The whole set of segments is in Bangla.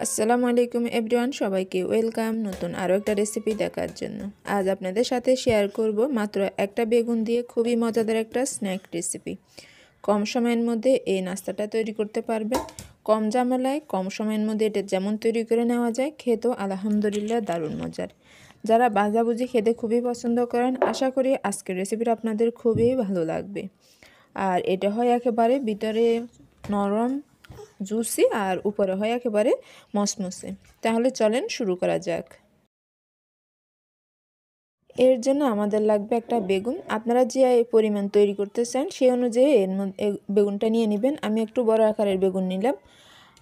আসসালামু আলাইকুম এভরিওয়ান, সবাইকে ওয়েলকাম নতুন আরও একটা রেসিপি দেখার জন্য। আজ আপনাদের সাথে শেয়ার করব মাত্র একটা বেগুন দিয়ে খুবই মজাদার একটা স্ন্যাক রেসিপি। কম সময়ের মধ্যে এই নাস্তাটা তৈরি করতে পারবেন, কম ঝামেলায় কম সময়ের মধ্যে এটা যেমন তৈরি করে নেওয়া যায়, খেতেও আলহামদুলিল্লাহ দারুণ মজার। যারা ভাজাভুজি খেতে খুবই পছন্দ করেন, আশা করি আজকের রেসিপিটা আপনাদের খুবই ভালো লাগবে। আর এটা হয় একেবারে ভিতরে নরম জুসি আর উপরে হয় একেবারে মসমসে। তাহলে চলেন শুরু করা যাক। এর জন্য আমাদের লাগবে একটা বেগুন। আপনারা যে পরিমাণ তৈরি করতে চান সেই অনুযায়ী এর মধ্যে বেগুনটা নিয়ে নেবেন। আমি একটু বড় আকারের বেগুন নিলাম,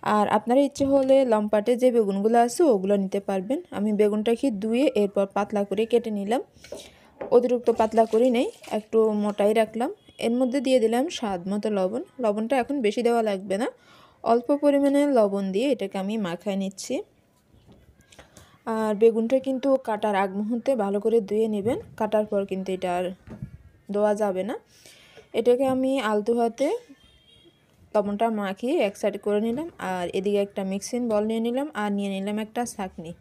আর আপনারা ইচ্ছে হলে লম্পাটে যে বেগুনগুলো আছে ওগুলো নিতে পারবেন। আমি বেগুনটাকে ধুয়ে এরপর পাতলা করে কেটে নিলাম, অতিরিক্ত পাতলা করি নেই, একটু মোটাই রাখলাম। এর মধ্যে দিয়ে দিলাম স্বাদ মতো লবণ। লবণটা এখন বেশি দেওয়া লাগবে না, অল্প পরিমাণে লবণ দিয়ে এটাকে আমি মাখায় নিচ্ছি। আর বেগুনটা কিন্তু কাটার আগ মুহূর্তে ভালো করে ধুয়ে নেবেন, কাটার পর কিন্তু এটা আর ধোয়া যাবে না। এটাকে আমি আলতো হাতে লবণটা মাখিয়ে এক সাইড করে নিলাম, আর এদিকে একটা মিক্সিং বল নিয়ে নিলাম, আর নিয়ে নিলাম একটা ছাঁকনি।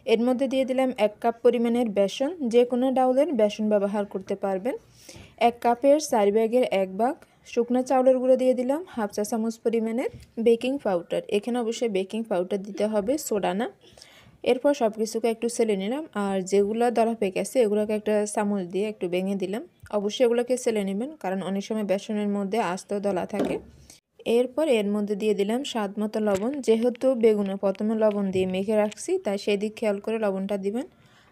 এর মধ্যে দিয়ে দিলাম 1 কাপ পরিমাণের বেসন, যে কোনো ডাউলের বেসন ব্যবহার করতে পারবেন। 1 কাপের 4 ভাগের 1 ভাগ শুকনো চাউলের গুঁড়ো দিয়ে দিলাম, হাফ চা চামচ পরিমাণের বেকিং পাউডার। এখানে অবশ্যই বেকিং পাউডার দিতে হবে, সোডা না। এরপর সব কিছুকে একটু সেলে নিলাম, আর যেগুলো দলা পেকে আছে এগুলোকে একটা চামচ দিয়ে একটু ভেঙে দিলাম। অবশ্যই এগুলোকে সেলে নেবেন, কারণ অনেক সময় বেসনের মধ্যে আস্ত দলা থাকে। এরপর এর মধ্যে দিয়ে দিলাম স্বাদ মতো লবণ। যেহেতু বেগুনে প্রথমে লবণ দিয়ে মেখে রাখছি, তাই সেই দিক খেয়াল করে লবণটা দিবেন।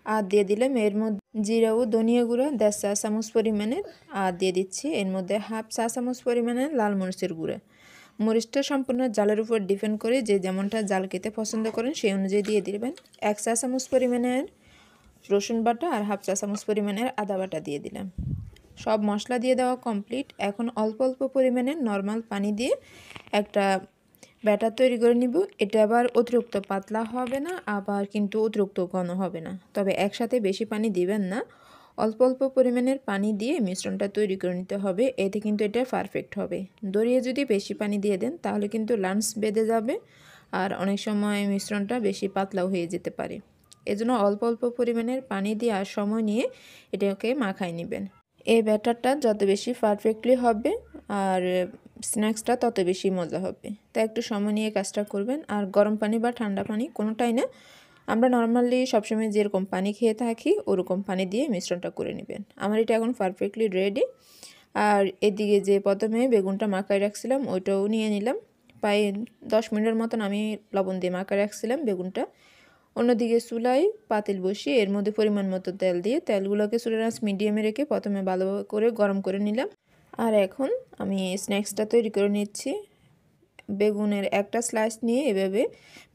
আর দিয়ে দিলাম এর মধ্যে জিরা ও ধনিয়া গুঁড়ো 1.5 চা চামচ পরিমাণের। আর দিয়ে দিচ্ছি এর মধ্যে হাফ চা চামচ পরিমাণের লাল মরিচের গুঁড়ো। মরিচটা সম্পূর্ণ জালের উপর ডিপেন্ড করে, যে যেমনটা জাল খেতে পছন্দ করেন সেই অনুযায়ী দিয়ে দিবেন। 1 চা চামচ পরিমাণের রসুন বাটা আর হাফ চা চামচ পরিমাণের আদা বাটা দিয়ে দিলাম। সব মশলা দিয়ে দেওয়া কমপ্লিট। এখন অল্প অল্প পরিমাণে নর্মাল পানি দিয়ে একটা ব্যাটার তৈরি করে নিব। এটা আবার অতিরিক্ত পাতলা হবে না, আবার কিন্তু অতিরিক্ত ঘন হবে না, তবে একসাথে বেশি পানি দিবেন না। অল্প অল্প পরিমাণের পানি দিয়ে মিশ্রণটা তৈরি করে নিতে হবে, এতে কিন্তু এটা পারফেক্ট হবে। দরিয়ে যদি বেশি পানি দিয়ে দেন তাহলে কিন্তু লাঞ্চ বেঁধে যাবে, আর অনেক সময় মিশ্রণটা বেশি পাতলাও হয়ে যেতে পারে। এজন্য অল্প অল্প পরিমাণের পানি দিয়ে আর সময় নিয়ে এটাকে মাখায় নেবেন। এই ব্যাটারটা যত বেশি পারফেক্টলি হবে আর স্ন্যাক্সটা তত বেশি মজা হবে, তাই একটু সময় নিয়ে কাজটা করবেন। আর গরম পানি বা ঠান্ডা পানি কোনোটাই না, আমরা নর্মালি সবসময় যেরকম পানি খেয়ে থাকি ওরকম পানি দিয়ে মিশ্রণটা করে নেবেন। আমার এটা এখন পারফেক্টলি রেডি। আর এদিকে যে প্রথমে বেগুনটা মাখায় রাখছিলাম ওইটাও নিয়ে নিলাম। প্রায় 10 মিনিটের মতন আমি লবণ দিয়ে মাখায় রাখছিলাম বেগুনটা। অন্যদিকে চুলায় পাতিল বসিয়ে এর মধ্যে পরিমাণ মতো তেল দিয়ে তেলগুলোকে চুলার আঁচ মিডিয়ামে রেখে প্রথমে ভালো করে গরম করে নিলাম। আর এখন আমি স্ন্যাক্সটা তৈরি করে নিচ্ছি। বেগুনের একটা স্লাইস নিয়ে এভাবে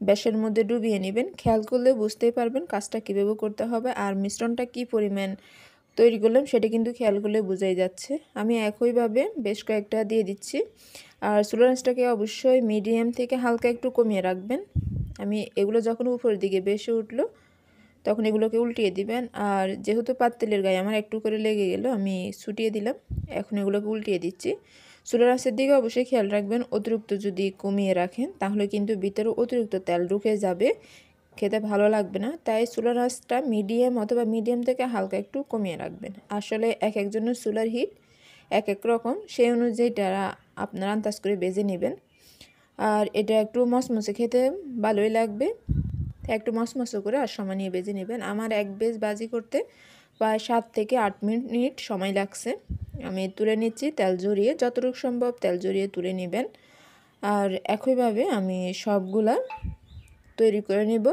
বেসনের মধ্যে ডুবিয়ে নেবেন। খেয়াল করলে বুঝতেই পারবেন কাজটা কীভাবে করতে হবে, আর মিশ্রণটা কী পরিমাণ তৈরি করলাম সেটা কিন্তু খেয়াল করলে বোঝাই যাচ্ছে। আমি একইভাবে বেশ কয়েকটা দিয়ে দিচ্ছি। আর চুলার আঁচটাকে অবশ্যই মিডিয়াম থেকে হালকা একটু কমিয়ে রাখবেন। আমি এগুলো যখন উপরের দিকে বেশি উঠলো তখন এগুলোকে উল্টিয়ে দিবেন। আর যেহেতু পাতিলের গায়ে আমার একটু করে লেগে গেল, আমি ছুটিয়ে দিলাম। এখন এগুলোকে উল্টিয়ে দিচ্ছি। চুলার আঁচের দিকে অবশ্যই খেয়াল রাখবেন, অতিরিক্ত যদি কমিয়ে রাখেন তাহলে কিন্তু ভিতরে অতিরিক্ত তেল ঢুকে যাবে, খেতে ভালো লাগবে না। তাই চুলার আঁচটা মিডিয়াম অথবা মিডিয়াম থেকে হালকা একটু কমিয়ে রাখবেন। আসলে এক একজনের চুলার হিট এক এক রকম, সেই অনুযায়ী তারা আপনারা আন্দাজ করে বেজে নেবেন। আর এটা একটু মচমচে খেতে ভালোই লাগবে, একটু মচমচে করে আর সময় নিয়ে বেজে নেবেন। আমার এক বেজ বাজি করতে প্রায় 7 থেকে 8 মিনিট সময় লাগছে। আমি তুলে নিচ্ছি তেল ঝরিয়ে, যতটুকু সম্ভব তেল ঝরিয়ে তুলে নেবেন। আর একইভাবে আমি সবগুলা তৈরি করে নেব।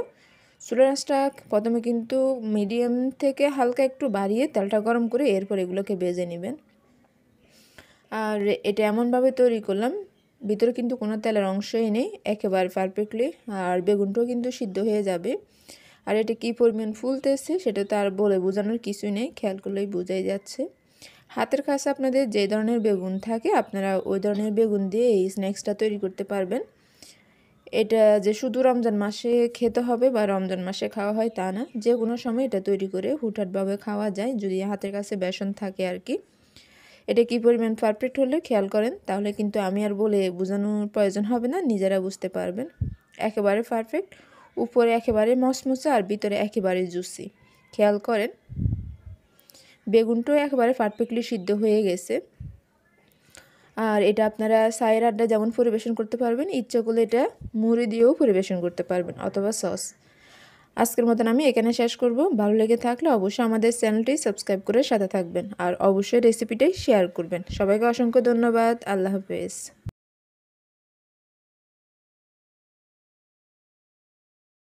চুলার আঁচটা প্রথমে কিন্তু মিডিয়াম থেকে হালকা একটু বাড়িয়ে তেলটা গরম করে এরপর এগুলোকে ভেজে নেবেন। আর এটা এমনভাবে তৈরি করলাম ভিতরে কিন্তু কোনো তেলের অংশই নেই, একেবারে পারফেক্টলি। আর বেগুনটাও কিন্তু সিদ্ধ হয়ে যাবে। আর এটা কী পরিমাণ ফুলতেছে সেটা তো আর বলে বোঝানোর কিছুই নেই, খেয়াল করলেই বোঝাই যাচ্ছে। হাতের কাছে আপনাদের যে ধরনের বেগুন থাকে আপনারা ওই ধরনের বেগুন দিয়ে এই স্ন্যাক্সটা তৈরি করতে পারবেন। এটা যে শুধু রমজান মাসে খেতে হবে বা রমজান মাসে খাওয়া হয় তা না, যে কোনো সময় এটা তৈরি করে হুটহাটভাবে খাওয়া যায় যদি হাতের কাছে বেসন থাকে আর কি। এটা কী পরিমাণ পারফেক্ট হলে খেয়াল করেন, তাহলে কিন্তু আমি আর বলে বোঝানোর প্রয়োজন হবে না, নিজেরা বুঝতে পারবেন। একেবারে পারফেক্ট, উপরে একেবারে মচমচে আর ভিতরে একেবারে জুসি। খেয়াল করেন বেগুনটাও একেবারে পারফেক্টলি সিদ্ধ হয়ে গেছে। আর এটা আপনারা চায়ের আড্ডা যেমন পরিবেশন করতে পারবেন, ইচ্ছা করলে এটা মুড়ি দিয়েও পরিবেশন করতে পারবেন অথবা সস। আজকের মতন আমি এখানে শেষ করব। ভালো লেগে থাকলে অবশ্যই আমাদের চ্যানেলটি সাবস্ক্রাইব করে সাথে থাকবেন আর অবশ্যই রেসিপিটাই শেয়ার করবেন। সবাইকে অসংখ্য ধন্যবাদ। আল্লাহ হাফেজ।